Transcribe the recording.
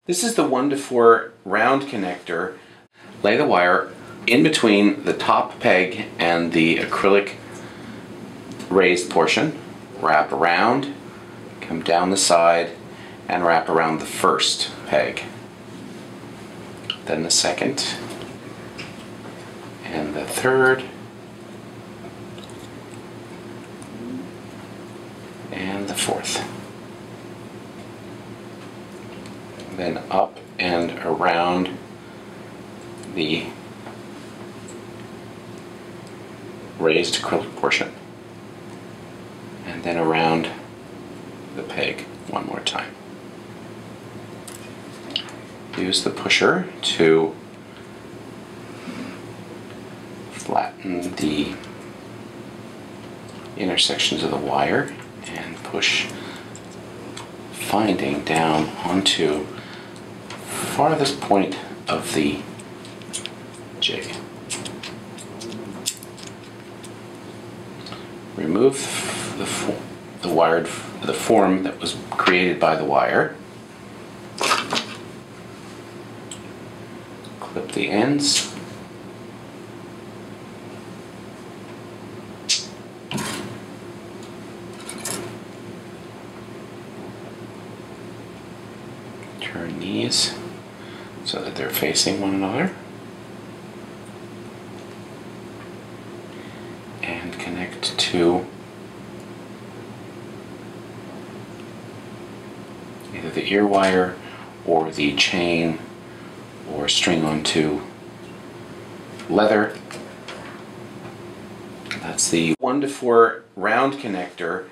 This is the 1 to 4 round connector. Lay the wire in between the top peg and the acrylic raised portion. Wrap around, come down the side, and wrap around the first peg. Then the second, and the third, and the fourth. Then up and around the raised acrylic portion, and then around the peg one more time. Use the pusher to flatten the intersections of the wire and push finding down onto farthest point of the jig. Remove the form that was created by the wire. Clip the ends. Turn these so that they're facing one another. And connect to either the ear wire or the chain or string onto leather. That's the 1 to 4 round connector.